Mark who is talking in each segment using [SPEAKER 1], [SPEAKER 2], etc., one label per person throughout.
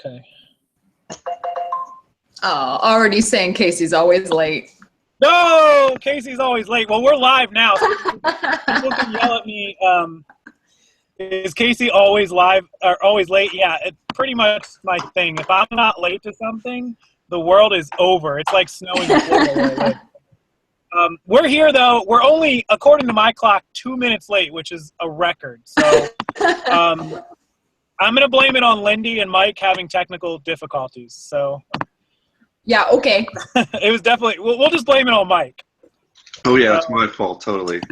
[SPEAKER 1] Okay.
[SPEAKER 2] Oh, already saying Casey's always late.
[SPEAKER 1] No, Casey's always late. Well, we're live now. So people can yell at me. Is Casey always live or always late? Yeah, it's pretty much my thing. If I'm not late to something, the world is over. It's like snowing in Florida where I live. We're here, though. We're only, according to my clock, 2 minutes late, which is a record. So I'm going to blame it on Lindey and Mike having technical difficulties. So
[SPEAKER 2] yeah, okay.
[SPEAKER 1] It was definitely, we'll just blame it on Mike.
[SPEAKER 3] Oh, yeah, it's my fault, totally.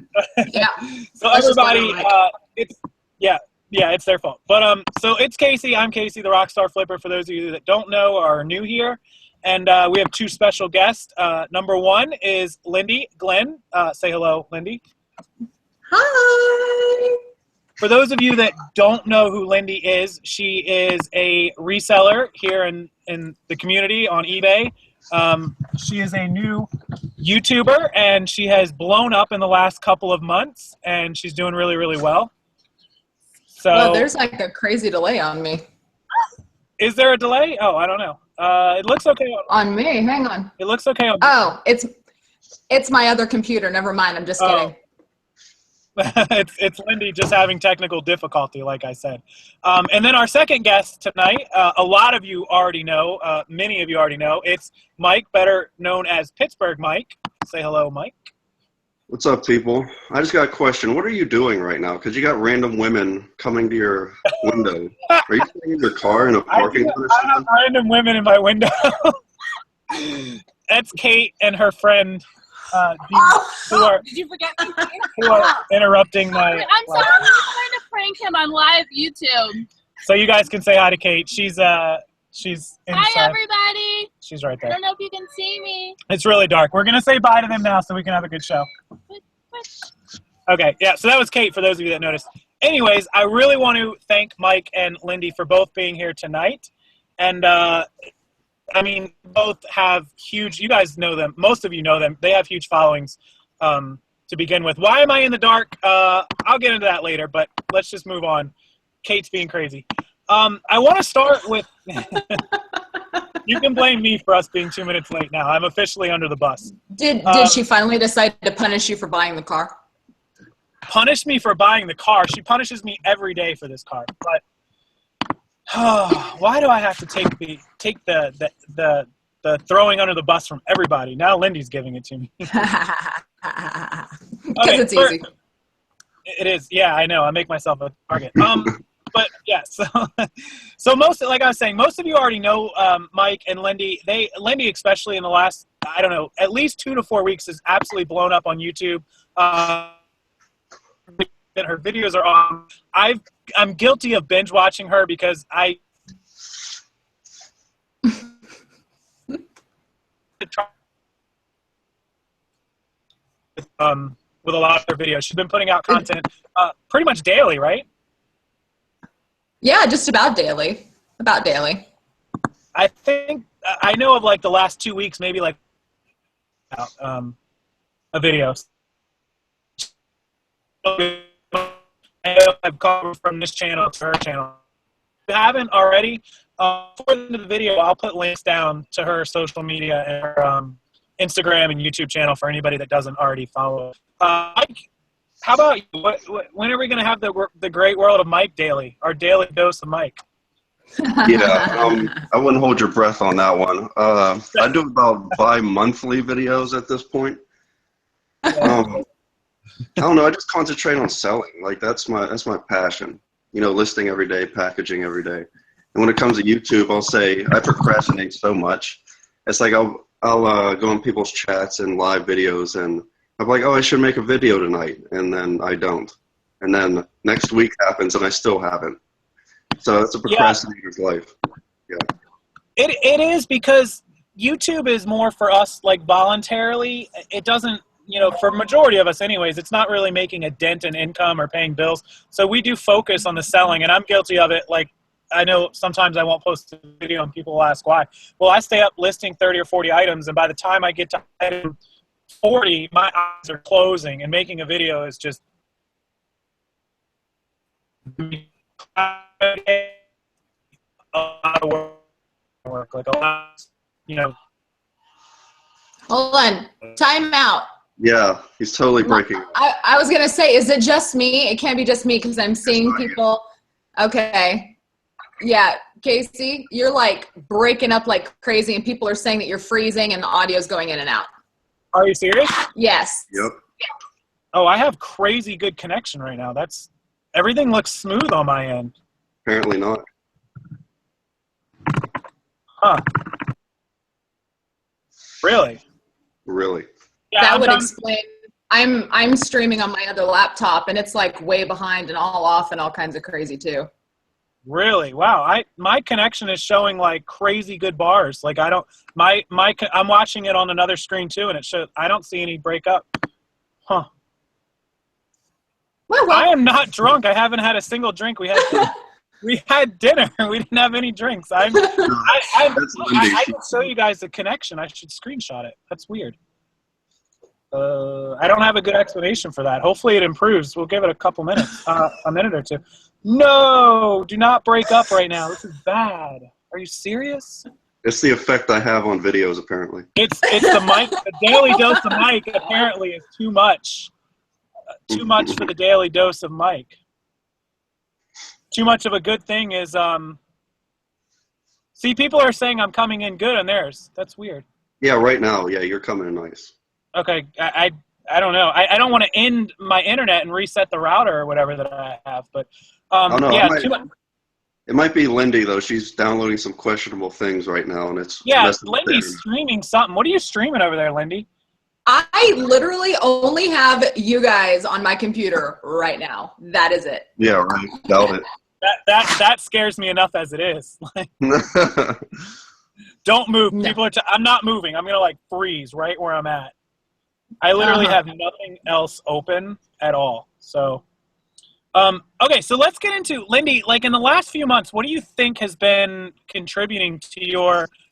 [SPEAKER 2] Yeah.
[SPEAKER 1] So everybody, it's their fault. But so it's Casey. I'm Casey, the Rockstarflipper, for those of you that don't know or are new here. And we have two special guests. Number one is Lindey Glenn. Say hello, Lindey.
[SPEAKER 2] Hi. For
[SPEAKER 1] those of you that don't know who Lindey is, she is a reseller here in the community on eBay. She is a new YouTuber, and she has blown up in the last couple of months, and she's doing really, really well. So,
[SPEAKER 2] well, there's like a crazy delay on me.
[SPEAKER 1] Is there a delay? Oh, I don't know. It looks okay.
[SPEAKER 2] On me. Hang on.
[SPEAKER 1] It looks okay on me.
[SPEAKER 2] Oh, it's my other computer. Never mind. I'm just kidding.
[SPEAKER 1] It's Lindey just having technical difficulty, like I said. And then our second guest tonight, a lot of you already know, many of you already know, it's Mike, better known as Pittsburgh Mike. Say hello, Mike.
[SPEAKER 3] What's up, people? I just got a question. What are you doing right now? Because you got random women coming to your window. Are you sitting in your car in a parking lot or something?
[SPEAKER 1] I have random women in my window. That's Kate and her friend.
[SPEAKER 4] Did you forget me?
[SPEAKER 1] Who are interrupting my...
[SPEAKER 4] I'm sorry, I'm trying to prank him on live YouTube.
[SPEAKER 1] So you guys can say hi to Kate. She's inside.
[SPEAKER 4] Hi, everybody.
[SPEAKER 1] She's right there.
[SPEAKER 4] I don't know if you can see me.
[SPEAKER 1] It's really dark. We're going to say bye to them now so we can have a good show. Okay, yeah, so that was Kate, for those of you that noticed. Anyways, I really want to thank Mike and Lindey for both being here tonight. And, I mean, both have huge, you guys know them, most of you know them, they have huge followings to begin with. Why am I in the dark? I'll get into that later, but let's just move on. Kate's being crazy. I want to start with, you can blame me for us being 2 minutes late now. I'm officially under the bus.
[SPEAKER 2] Did she finally decide to punish you for buying the car?
[SPEAKER 1] Punish me for buying the car? She punishes me every day for this car, but why do I have to take the throwing under the bus from everybody? Now Lindey's giving it to me.
[SPEAKER 2] Because it's easy.
[SPEAKER 1] It is. Yeah, I know. I make myself a target. But yeah, so most, like I was saying, most of you already know Mike and Lindey. Lindey, especially in the last, I don't know, at least 2 to 4 weeks, has absolutely blown up on YouTube. Her videos are on. I'm guilty of binge watching her because with a lot of her videos. She's been putting out content pretty much daily, right?
[SPEAKER 2] Yeah, just about daily. About daily.
[SPEAKER 1] I think I know of like the last 2 weeks, maybe like a video. I've covered from this channel to her channel. If you haven't already, for the end of the video, I'll put links down to her social media and her Instagram and YouTube channel for anybody that doesn't already follow. Mike, how about you? When are we going to have the great world of Mike daily? Our daily dose of Mike.
[SPEAKER 3] Yeah, I wouldn't hold your breath on that one. I do about bi-monthly videos at this point. I don't know. I just concentrate on selling. Like that's my passion. You know, listing every day, packaging every day. And when it comes to YouTube, I'll say I procrastinate so much. It's like I'll go in people's chats and live videos, and I'm like, oh, I should make a video tonight, and then I don't. And then next week happens, and I still haven't. So it's a procrastinator's life. Yeah.
[SPEAKER 1] It is, because YouTube is more for us like voluntarily. It doesn't. You know, for majority of us anyways, it's not really making a dent in income or paying bills. So we do focus on the selling, and I'm guilty of it. Like, I know sometimes I won't post a video and people will ask why. Well, I stay up listing 30 or 40 items, and by the time I get to item 40, my eyes are closing, and making a video is just a lot of work. work. Like a lot, you know.
[SPEAKER 2] Hold on. Time out.
[SPEAKER 3] Yeah, he's totally breaking.
[SPEAKER 2] I was going to say, is it just me? It can't be just me because I'm seeing people. Okay. Yeah, Casey, you're like breaking up like crazy and people are saying that you're freezing and the audio's going in and out.
[SPEAKER 1] Are you serious?
[SPEAKER 2] Yes.
[SPEAKER 3] Yep.
[SPEAKER 1] Oh, I have crazy good connection right now. Everything looks smooth on my end.
[SPEAKER 3] Apparently not.
[SPEAKER 1] Huh. Really?
[SPEAKER 3] Really.
[SPEAKER 1] Yeah,
[SPEAKER 2] that would explain. I'm streaming on my other laptop and it's like way behind and all off and all kinds of crazy too.
[SPEAKER 1] Really? Wow. My connection is showing like crazy good bars. Like I'm watching it on another screen too, and it shows. I don't see any breakup. Huh.
[SPEAKER 2] Well.
[SPEAKER 1] I am not drunk. I haven't had a single drink. We had dinner. We didn't have any drinks. I can show you guys the connection. I should screenshot it. That's weird. I don't have a good explanation for that. Hopefully it improves. We'll give it a couple minutes, a minute or two. No, do not break up right now. This is bad. Are you serious?
[SPEAKER 3] It's the effect I have on videos, apparently.
[SPEAKER 1] It's the mic. The daily dose of Mike apparently is too much. Too much for the daily dose of Mike. Too much of a good thing is see, people are saying I'm coming in good on theirs. That's weird.
[SPEAKER 3] Yeah, right now. Yeah, you're coming in nice.
[SPEAKER 1] Okay, I don't know. I don't want to end my internet and reset the router or whatever that I have, but yeah.
[SPEAKER 3] It might be Lindey though. She's downloading some questionable things right now, and it's
[SPEAKER 1] Lindey's streaming something. What are you streaming over there, Lindey?
[SPEAKER 2] I literally only have you guys on my computer right now. That is it.
[SPEAKER 3] Yeah, right. Doubt it.
[SPEAKER 1] That scares me enough as it is. Don't move.
[SPEAKER 2] No.
[SPEAKER 1] People are. I'm not moving. I'm gonna like freeze right where I'm at. I literally have nothing else open at all. So, okay. So let's get into Lindey. Like in the last few months, what do you think has been contributing to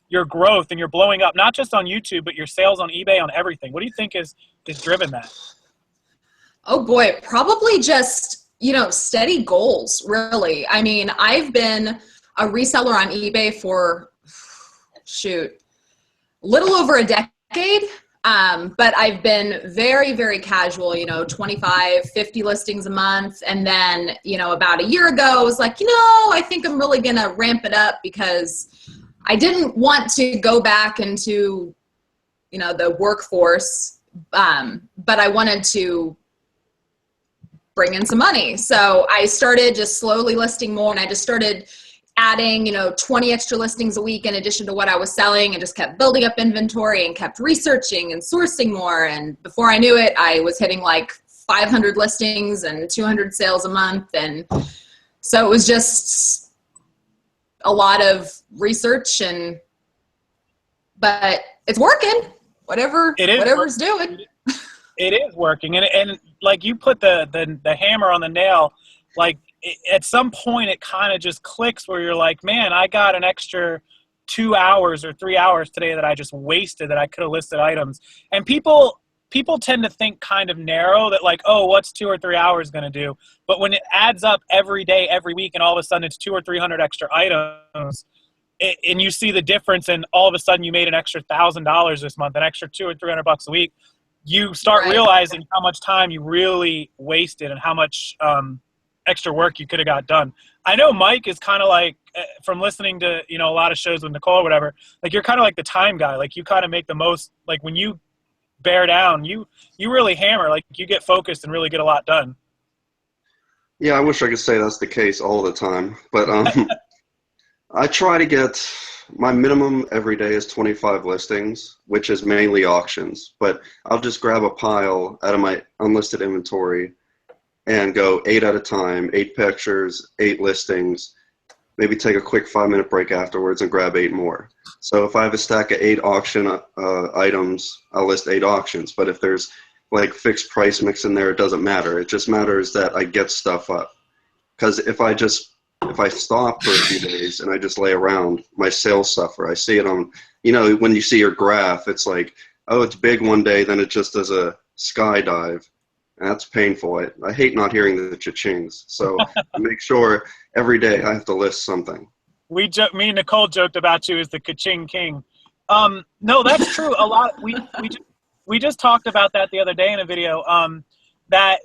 [SPEAKER 1] your growth and your blowing up, not just on YouTube, but your sales on eBay, on everything? What do you think is driven that?
[SPEAKER 2] Oh boy, probably just, steady goals, really. I mean, I've been a reseller on eBay for, a little over a decade. But I've been very, very casual, 25, 50 listings a month. And then, about a year ago, I was like, I think I'm really going to ramp it up because I didn't want to go back into, the workforce. But I wanted to bring in some money. So I started just slowly listing more, and I just started adding, 20 extra listings a week in addition to what I was selling, and just kept building up inventory and kept researching and sourcing more. And before I knew it, I was hitting like 500 listings and 200 sales a month. And so it was just a lot of research, but it's working. Whatever's doing.
[SPEAKER 1] It is working. And like you put the hammer on the nail, like, at some point it kind of just clicks where you're like, man, I got an extra 2 hours or 3 hours today that I just wasted that I could have listed items. And people tend to think kind of narrow, that like, oh, what's 2 or 3 hours going to do? But when it adds up every day, every week, and all of a sudden it's 200 or 300 extra items, and you see the difference, and all of a sudden you made an extra $1,000 this month, an extra $200 or $300 a week, you start realizing how much time you really wasted and how much extra work you could have got done. I know Mike is kind of like, from listening to, a lot of shows with Nicole or whatever, like you're kind of like the time guy. Like you kind of make the most, like when you bear down, you really hammer, like you get focused and really get a lot done.
[SPEAKER 3] Yeah, I wish I could say that's the case all the time. But I try to get, my minimum every day is 25 listings, which is mainly auctions. But I'll just grab a pile out of my unlisted inventory and go 8 at a time, 8 pictures, 8 listings, maybe take a quick 5-minute break afterwards and grab 8 more. So if I have a stack of 8 auction items, I'll list 8 auctions. But if there's like fixed price mix in there, it doesn't matter. It just matters that I get stuff up. Because if I stop for a few days and I just lay around, my sales suffer. I see it on, when you see your graph, it's like, oh, it's big one day, then it just does a skydive. That's painful. I hate not hearing the cha-chings. So I make sure every day I have to list something.
[SPEAKER 1] Me and Nicole joked about you as the ka-ching king. No, that's true. A lot. We just talked about that the other day in a video. That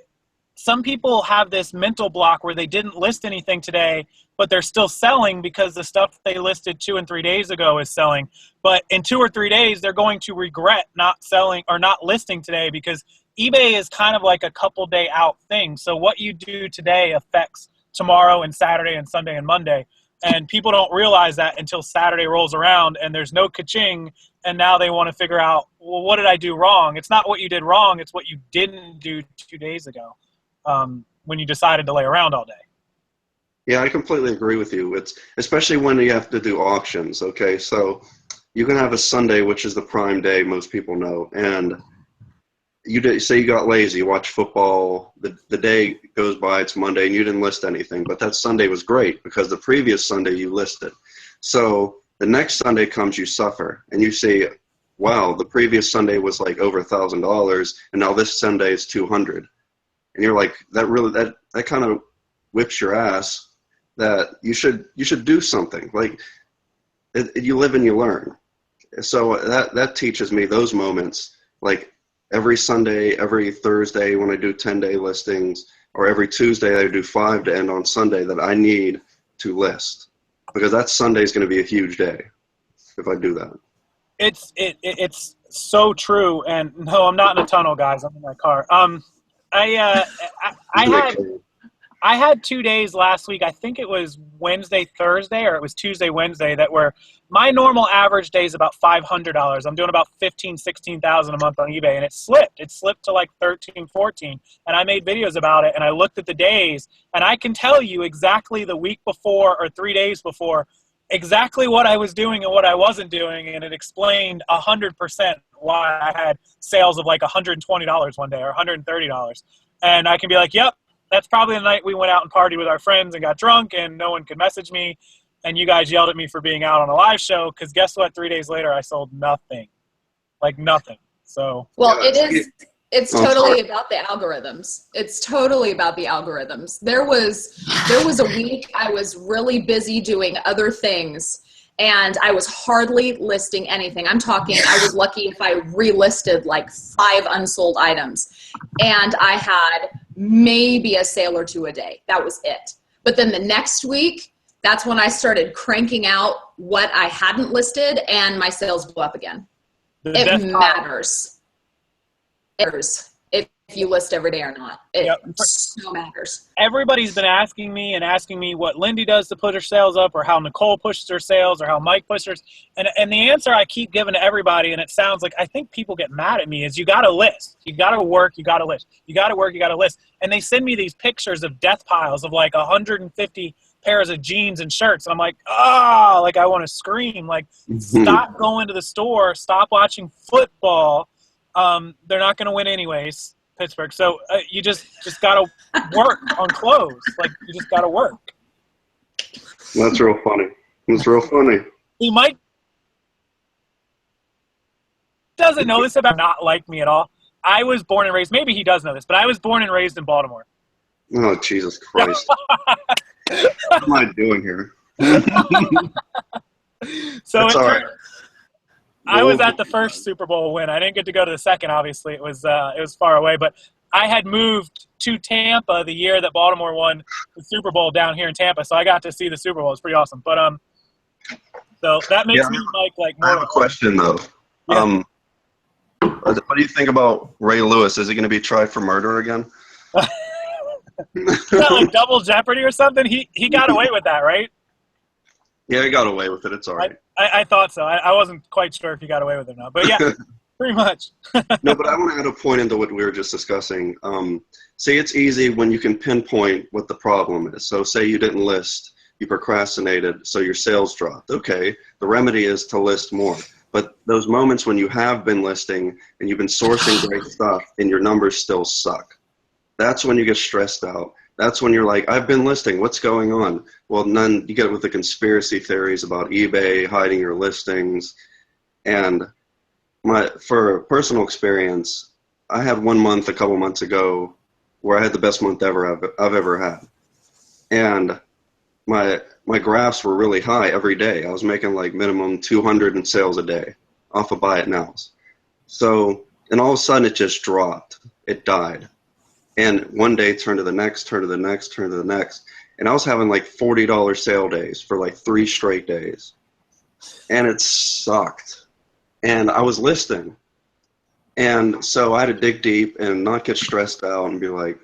[SPEAKER 1] some people have this mental block where they didn't list anything today, but they're still selling because the stuff they listed 2 and 3 days ago is selling. But in 2 or 3 days, they're going to regret not selling or not listing today, because eBay is kind of like a couple day out thing. So what you do today affects tomorrow and Saturday and Sunday and Monday. And people don't realize that until Saturday rolls around and there's no ka-ching, and now they want to figure out, well, what did I do wrong? It's not what you did wrong, it's what you didn't do 2 days ago when you decided to lay around all day.
[SPEAKER 3] Yeah, I completely agree with you. It's especially when you have to do auctions, okay? So you can have a Sunday, which is the prime day, most people know, and say you got lazy, you watch football, the day goes by, it's Monday, and you didn't list anything, but that Sunday was great because the previous Sunday you listed. So the next Sunday comes, you suffer, and you say, wow, the previous Sunday was like over $1,000, and now this Sunday is $200. And you're like, that kind of whips your ass, that you should do something. Like, you live and you learn. So that teaches me those moments, like every Sunday, every Thursday when I do 10-day listings, or every Tuesday I do 5 to end on Sunday, that I need to list, because that Sunday is going to be a huge day if I do that.
[SPEAKER 1] It's so true. And no, I'm not in a tunnel, guys. I'm in my car. I had 2 days last week. I think it was Wednesday, Thursday, or it was Tuesday, Wednesday, that were my normal average day is about $500. I'm doing about 16,000 a month on eBay, and it slipped. It slipped to like 13, 14, and I made videos about it, and I looked at the days, and I can tell you exactly the week before or 3 days before exactly what I was doing and what I wasn't doing, and it explained 100% why I had sales of like $120 one day or $130. And I can be like, yep, that's probably the night we went out and partied with our friends and got drunk and no one could message me, and you guys yelled at me for being out on a live show, because guess what? 3 days later I sold nothing. Like nothing. So
[SPEAKER 2] well, it's totally about the algorithms. It's totally about the algorithms. There was a week I was really busy doing other things, and I was hardly listing anything. I'm talking, I was lucky if I relisted like 5 unsold items, and I had maybe a sale or 2 a day. That was it. But then the next week, that's when I started cranking out what I hadn't listed, and my sales blew up again. It matters. If you list every day or not. It so matters.
[SPEAKER 1] Everybody's been asking me what Lindey does to put her sales up, or how Nicole pushes her sales, or how Mike pushes hers. And the answer I keep giving to everybody, and it sounds like I think people get mad at me, is you got to list. You got to work, you got to list. You got to work, you got to list. And they send me these pictures of death piles of like 150 pairs of jeans and shirts. And I'm like, like I want to scream. Like, stop going to the store. Stop watching football. They're not going to win anyways, Pittsburgh. So you just got to work on clothes. Like, you just got to work.
[SPEAKER 3] That's real funny. It's real funny.
[SPEAKER 1] He might doesn't know this about not like me at all. I was born and raised, maybe he does know this, but I was born and raised in Baltimore.
[SPEAKER 3] Oh, Jesus Christ. What am I doing here?
[SPEAKER 1] So I was at the first Super Bowl win. I didn't get to go to the second, obviously. It was far away, but I had moved to Tampa the year that Baltimore won the Super Bowl down here in Tampa, so I got to see the Super Bowl. It was pretty awesome. But so that makes me like more.
[SPEAKER 3] I have a question though. Yeah. What do you think about Ray Lewis? Is he going to be tried for murder again?
[SPEAKER 1] Is that like double jeopardy or something? He got away with that, right?
[SPEAKER 3] Yeah, he got away with it. It's all right.
[SPEAKER 1] I thought so. I wasn't quite sure if he got away with it or not. But yeah, pretty much.
[SPEAKER 3] No, but I want to add a point into what we were just discussing. Say it's easy when you can pinpoint what the problem is. So say you didn't list, you procrastinated, so your sales dropped. Okay, the remedy is to list more. But those moments when you have been listing and you've been sourcing great stuff and your numbers still suck, that's when you get stressed out. That's when you're like, I've been listing, what's going on? Well, you get it with the conspiracy theories about eBay hiding your listings. And for personal experience, I had 1 month a couple months ago where I had the best month ever I've ever had. And my graphs were really high every day. I was making like minimum 200 in sales a day off of Buy It Nows. So, and all of a sudden it just dropped. It died. And one day turned to the next, turned to the next, turned to the next. And I was having like $40 sale days for like 3 straight days. And it sucked. And I was listing. And so I had to dig deep and not get stressed out and be like,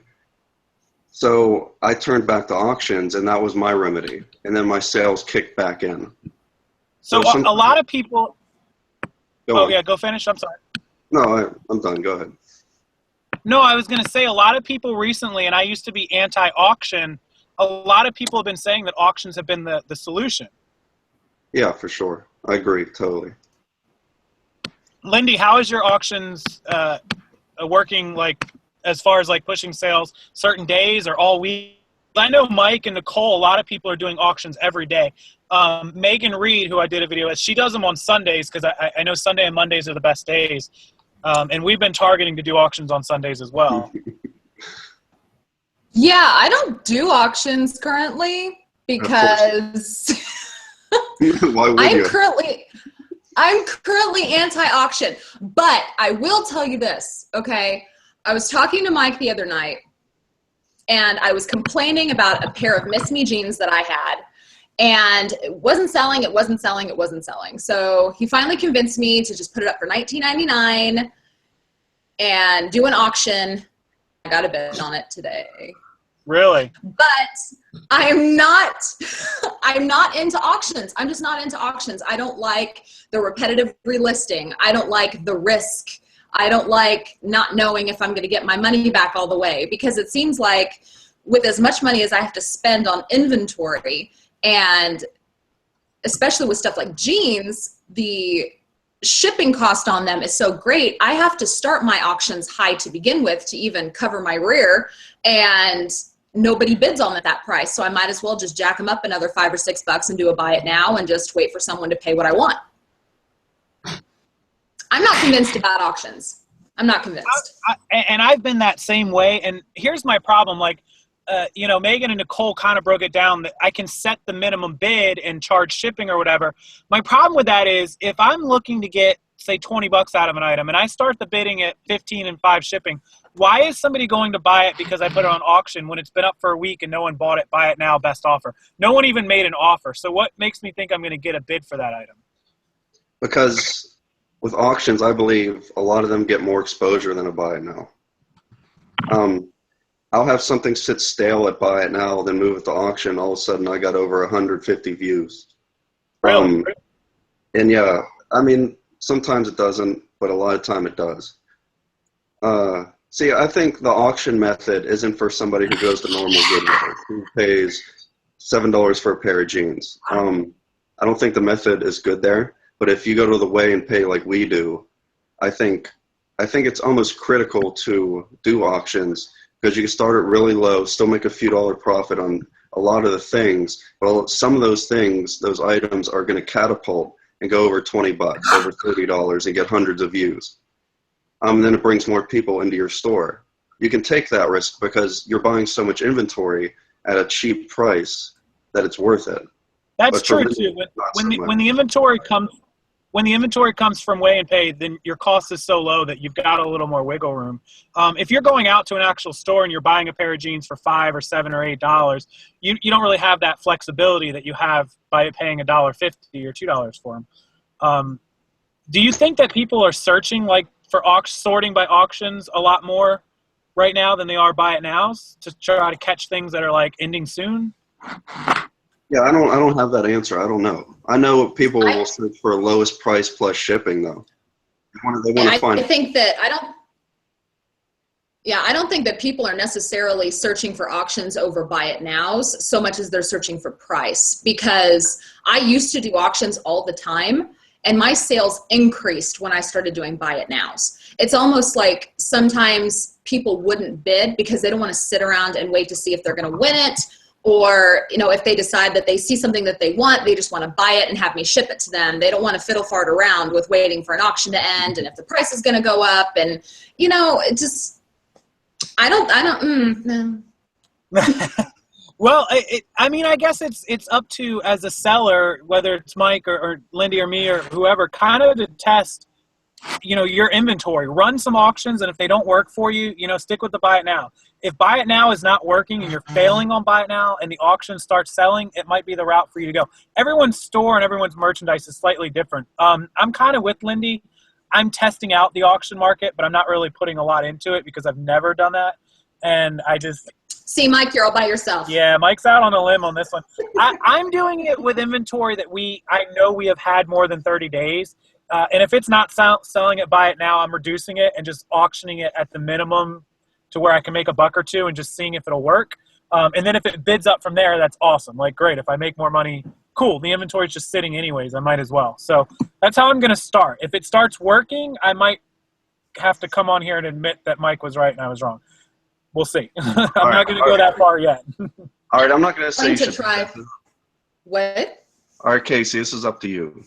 [SPEAKER 3] so I turned back to auctions, and that was my remedy. And then my sales kicked back in.
[SPEAKER 1] So a lot of people. Yeah, go finish. I'm sorry.
[SPEAKER 3] No, I'm done. Go ahead.
[SPEAKER 1] No, I was going to say a lot of people recently, and I used to be anti-auction, a lot of people have been saying that auctions have been the solution. Yeah,
[SPEAKER 3] for sure. I agree totally.
[SPEAKER 1] Lindey, how is your auctions working, like, as far as like pushing sales certain days or all week? I know Mike and Nicole, a lot of people are doing auctions every day. Megan Reed, who I did a video with, she does them on Sundays because I know Sunday and Mondays are the best days. And we've been targeting to do auctions on Sundays as well.
[SPEAKER 2] Yeah, I don't do auctions currently because
[SPEAKER 3] Why would you?
[SPEAKER 2] I'm currently anti-auction. But I will tell you this, okay? I was talking to Mike the other night, and I was complaining about a pair of Miss Me jeans that I had, and it wasn't selling, it wasn't selling, it wasn't selling. So he finally convinced me to just put it up for $19.99 and do an auction. I got a bid on it today.
[SPEAKER 1] Really?
[SPEAKER 2] But I'm not into auctions. I'm just not into auctions. I don't like the repetitive relisting. I don't like the risk. I don't like not knowing if I'm going to get my money back all the way, because it seems like with as much money as I have to spend on inventory, and especially with stuff like jeans, the shipping cost on them is so great. I have to start my auctions high to begin with to even cover my rear, and nobody bids on at that price. So I might as well just jack them up another $5 or $6 and do a Buy It Now and just wait for someone to pay what I want. I'm not convinced about auctions. I'm not convinced.
[SPEAKER 1] And I've been that same way. And here's my problem. Like, Megan and Nicole kind of broke it down that I can set the minimum bid and charge shipping or whatever. My problem with that is if I'm looking to get, say, $20 out of an item and I start the bidding at 15 and 5 shipping, why is somebody going to buy it because I put it on auction when it's been up for a week and no one bought it? Buy it now, best offer. No one even made an offer. So what makes me think I'm going to get a bid for that item?
[SPEAKER 3] Because with auctions, I believe a lot of them get more exposure than a Buy It Now. I'll have something sit stale at Buy It Now, then move it to auction. All of a sudden, I got over 150 views.
[SPEAKER 1] Really?
[SPEAKER 3] And yeah, I mean, sometimes it doesn't, but a lot of time it does. See, I think the auction method isn't for somebody who goes to normal Goodwill, who pays $7 for a pair of jeans. I don't think the method is good there. But if you go to the way and pay like we do, I think it's almost critical to do auctions because you can start it really low, still make a few dollar profit on a lot of the things. But some of those things, those items are going to catapult and go over $20, over $30 and get hundreds of views. Then it brings more people into your store. You can take that risk because you're buying so much inventory at a cheap price that it's worth it.
[SPEAKER 1] That's true too. When the inventory comes from weigh and pay, then your cost is so low that you've got a little more wiggle room. If you're going out to an actual store and you're buying a pair of jeans for $5 or $7 or $8, you don't really have that flexibility that you have by paying $1.50 or $2 for them. Do you think that people are searching like for sorting by auctions a lot more right now than they are Buy It Nows to try to catch things that are like ending soon?
[SPEAKER 3] Yeah, I don't have that answer. I don't know. I know people will search for lowest price plus shipping though. They want to find.
[SPEAKER 2] I think that I don't think that people are necessarily searching for auctions over Buy It Nows so much as they're searching for price, because I used to do auctions all the time and my sales increased when I started doing Buy It Nows. It's almost like sometimes people wouldn't bid because they don't want to sit around and wait to see if they're going to win it. Or, if they decide that they see something that they want, they just want to buy it and have me ship it to them. They don't want to fiddle fart around with waiting for an auction to end and if the price is going to go up. And, it just, I don't.
[SPEAKER 1] Well, I mean, I guess it's up to, as a seller, whether it's Mike or Lindey or me or whoever, kind of to test, your inventory. Run some auctions, and if they don't work for you, stick with the buy it now. If buy it now is not working and you're failing on buy it now and the auction starts selling, it might be the route for you to go. Everyone's store and everyone's merchandise is slightly different. I'm kind of with Lindey. I'm testing out the auction market, but I'm not really putting a lot into it because I've never done that. And I just...
[SPEAKER 2] See, Mike, you're all by yourself.
[SPEAKER 1] Yeah, Mike's out on a limb on this one. I'm doing it with inventory that I know we have had more than 30 days. And if it's not selling it, buy it now, I'm reducing it and just auctioning it at the minimum to where I can make a buck or two and just seeing if it'll work. And then if it bids up from there, that's awesome. Like, great. If I make more money, cool. The inventory's just sitting anyways. I might as well. So that's how I'm going to start. If it starts working, I might have to come on here and admit that Mike was right and I was wrong. We'll see. I'm not going to go that far yet.
[SPEAKER 3] All right, I'm not going to say you should
[SPEAKER 2] try. What?
[SPEAKER 3] All right, Casey, this is up to you.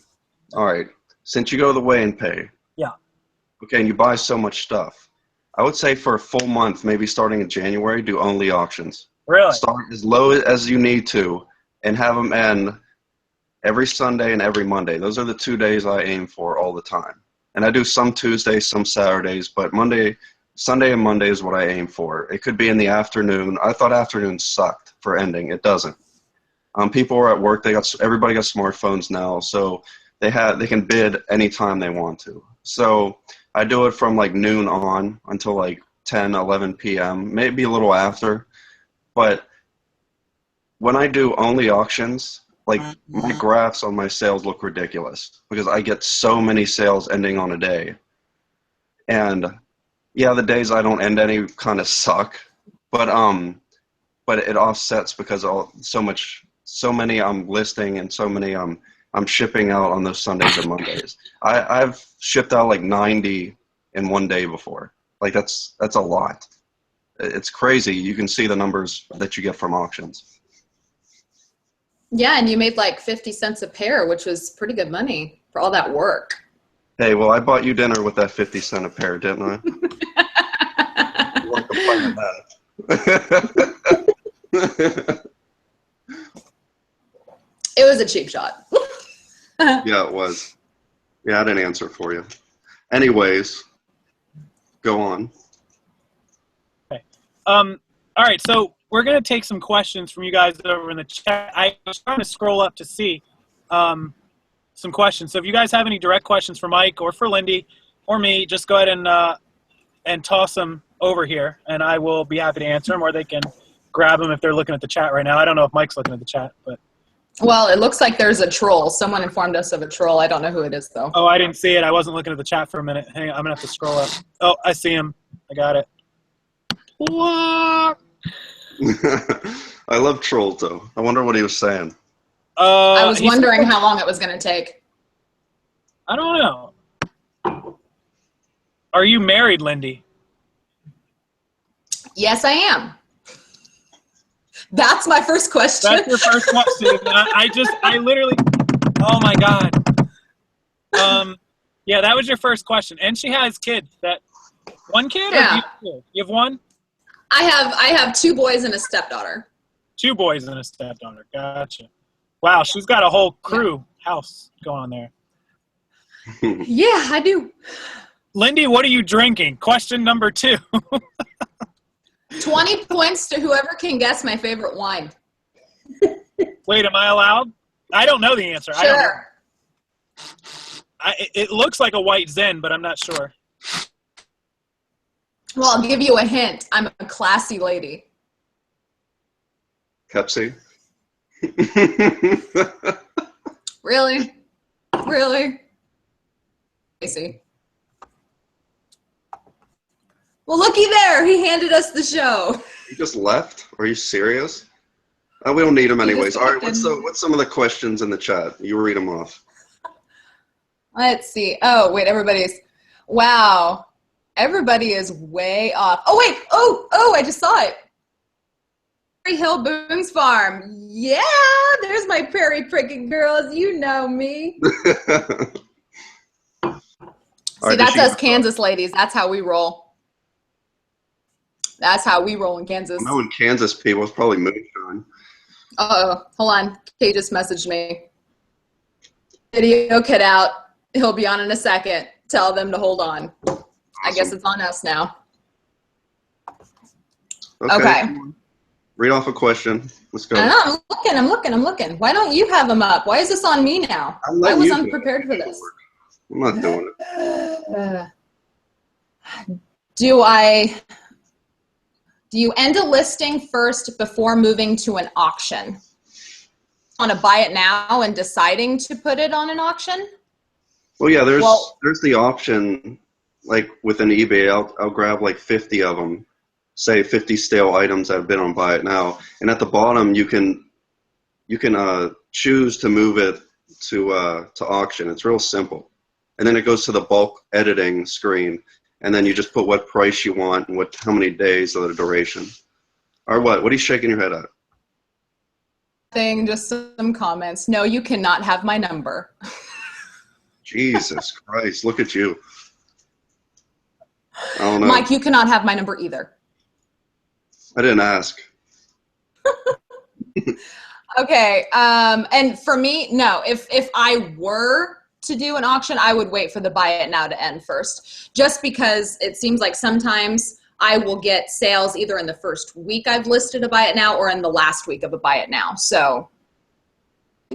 [SPEAKER 3] All right, since you go the weigh and pay.
[SPEAKER 1] Yeah.
[SPEAKER 3] Okay, and you buy so much stuff. I would say for a full month, maybe starting in January, do only auctions.
[SPEAKER 1] Really?
[SPEAKER 3] Start as low as you need to and have them end every Sunday and every Monday. Those are the 2 days I aim for all the time. And I do some Tuesdays, some Saturdays, but Sunday and Monday is what I aim for. It could be in the afternoon. I thought afternoons sucked for ending. It doesn't. People are at work. Everybody got smartphones now, so they can bid anytime they want to. So I do it from like noon on until like 10, 11 p.m., maybe a little after. But when I do only auctions, like my graphs on my sales look ridiculous because I get so many sales ending on a day. And yeah, the days I don't end any kind of suck, but it offsets because so many I'm listing and so many I'm shipping out on those Sundays and Mondays. I've shipped out like 90 in one day before. Like that's a lot. It's crazy. You can see the numbers that you get from auctions.
[SPEAKER 2] Yeah, and you made like 50 cents a pair, which was pretty good money for all that work.
[SPEAKER 3] Hey, well, I bought you dinner with that 50 cent a pair, didn't I? You weren't complaining then.
[SPEAKER 2] It was a cheap shot.
[SPEAKER 3] Yeah, it was. Yeah, I didn't answer for you. Anyways, go on.
[SPEAKER 1] Okay. All right, so we're going to take some questions from you guys over in the chat. I was trying to scroll up to see some questions. So if you guys have any direct questions for Mike or for Lindey or me, just go ahead and toss them over here, and I will be happy to answer them, or they can grab them if they're looking at the chat right now. I don't know if Mike's looking at the chat, but...
[SPEAKER 2] Well, it looks like there's a troll. Someone informed us of a troll. I don't know who it is, though.
[SPEAKER 1] Oh, I didn't see it. I wasn't looking at the chat for a minute. Hang on, I'm going to have to scroll up. Oh, I see him. I got it. What?
[SPEAKER 3] I love trolls, though. I wonder what he was saying.
[SPEAKER 2] I was wondering how long it was going to take.
[SPEAKER 1] I don't know. Are you married, Lindey?
[SPEAKER 2] Yes, I am. That's my first question.
[SPEAKER 1] That's your first question. I literally, oh my God. Yeah, that was your first question. And she has kids. One kid?
[SPEAKER 2] Yeah.
[SPEAKER 1] Or you have one?
[SPEAKER 2] I have 2 boys and a stepdaughter.
[SPEAKER 1] 2 boys and a stepdaughter. Gotcha. Wow, she's got a whole crew house going on there.
[SPEAKER 2] Yeah, I do.
[SPEAKER 1] Lindey, what are you drinking? Question number 2.
[SPEAKER 2] 20 points to whoever can guess my favorite wine.
[SPEAKER 1] Wait, am I allowed? I don't know the answer.
[SPEAKER 2] Sure.
[SPEAKER 1] I don't know. It looks like a white Zen, but I'm not sure.
[SPEAKER 2] Well, I'll give you a hint. I'm a classy lady.
[SPEAKER 3] Pepsi.
[SPEAKER 2] Really? Really? Casey. Well, looky there. He handed us the show.
[SPEAKER 3] You just left? Are you serious? We don't need them anyways. All right, what's some of the questions in the chat? You read them off.
[SPEAKER 2] Let's see. Oh, wait, wow. Everybody is way off. Oh, wait. Oh, I just saw it. Prairie Hill Boone's Farm. Yeah, there's my prairie pricking girls. You know me. See, that's us Kansas ladies. That's how we roll. That's how we roll in Kansas.
[SPEAKER 3] I know in Kansas, people, it's probably moonshine.
[SPEAKER 2] Uh-oh. Hold on. Kay just messaged me. Video cut out. He'll be on in a second. Tell them to hold on. Awesome. I guess it's on us now. Okay.
[SPEAKER 3] Read off a question. Let's go.
[SPEAKER 2] I know, I'm looking. Why don't you have them up? Why is this on me now? I was unprepared for this.
[SPEAKER 3] I'm not doing it.
[SPEAKER 2] Do you end a listing first before moving to an auction? On a buy it now and deciding to put it on an auction?
[SPEAKER 3] Well, yeah, there's the option, like with an eBay, I'll grab like 50 of them, say 50 stale items that have been on buy it now, and at the bottom you can choose to move it to auction. It's real simple, and then it goes to the bulk editing screen, and then you just put what price you want and how many days of the duration. Or what? What are you shaking your head at?
[SPEAKER 2] Just some comments. No, you cannot have my number.
[SPEAKER 3] Jesus Christ, look at you. I don't know.
[SPEAKER 2] Mike, you cannot have my number either.
[SPEAKER 3] I didn't ask.
[SPEAKER 2] Okay, and for me, no. If I were to do an auction, I would wait for the buy it now to end first, just because it seems like sometimes I will get sales either in the first week I've listed a buy it now or in the last week of a buy it now. So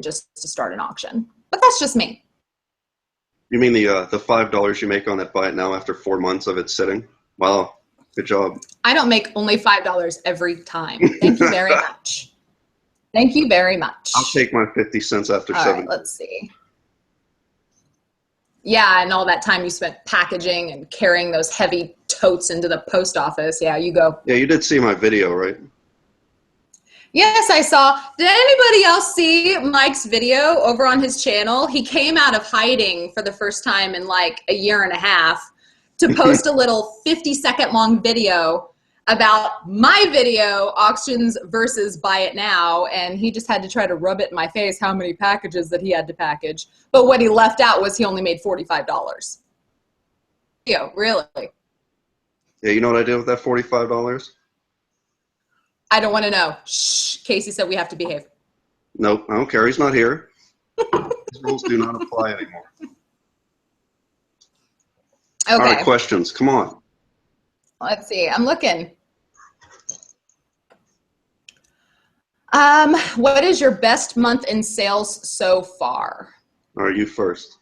[SPEAKER 2] just to start an auction, but that's just me.
[SPEAKER 3] You mean the $5 you make on that buy it now after 4 months of it sitting? Wow, good job.
[SPEAKER 2] I don't make only $5 every time. Thank you very much. Thank you very much.
[SPEAKER 3] I'll take my 50 cents after 7.
[SPEAKER 2] All right, let's see. Yeah, and all that time you spent packaging and carrying those heavy totes into the post office. Yeah, you go.
[SPEAKER 3] Yeah, you did see my video, right?
[SPEAKER 2] Yes, I saw. Did anybody else see Mike's video over on his channel? He came out of hiding for the first time in like a year and a half to post a little 50-second long video about my video, auctions versus buy it now, and he just had to try to rub it in my face how many packages that he had to package. But what he left out was he only made $45. Yeah, really.
[SPEAKER 3] Yeah, you know what I did with that $45?
[SPEAKER 2] I don't want to know. Shh, Casey said we have to behave.
[SPEAKER 3] Nope, I don't care. He's not here. These rules do not apply anymore.
[SPEAKER 2] Okay.
[SPEAKER 3] All right, questions. Come on.
[SPEAKER 2] Let's see. I'm looking. What is your best month in sales so far?
[SPEAKER 3] All right, you first.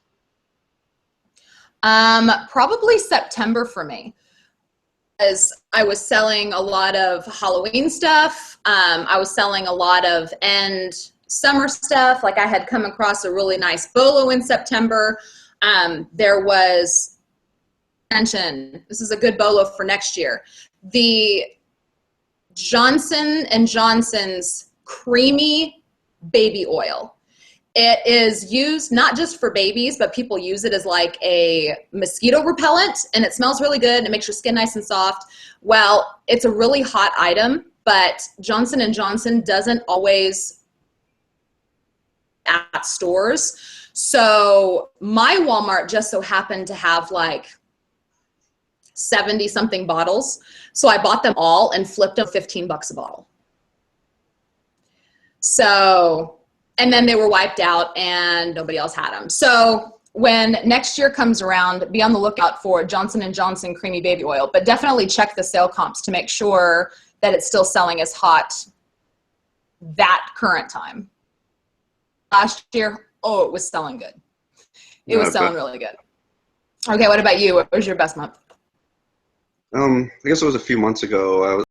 [SPEAKER 2] Probably September for me. As I was selling a lot of Halloween stuff. I was selling a lot of end summer stuff. Like I had come across a really nice bolo in September. There was mention, this is a good bolo for next year. The Johnson & Johnson's creamy baby oil. It is used not just for babies, but people use it as like a mosquito repellent, and it smells really good. And it makes your skin nice and soft. Well, it's a really hot item, but Johnson & Johnson doesn't always at stores. So my Walmart just so happened to have like 70 something bottles. So I bought them all and flipped them $15 a bottle. So, and then they were wiped out and nobody else had them. So when next year comes around, be on the lookout for Johnson & Johnson Creamy Baby Oil, but definitely check the sale comps to make sure that it's still selling as hot that current time. Last year, oh, it was selling good. It was selling really good. Okay, what about you? What was your best month?
[SPEAKER 3] I guess it was a few months ago.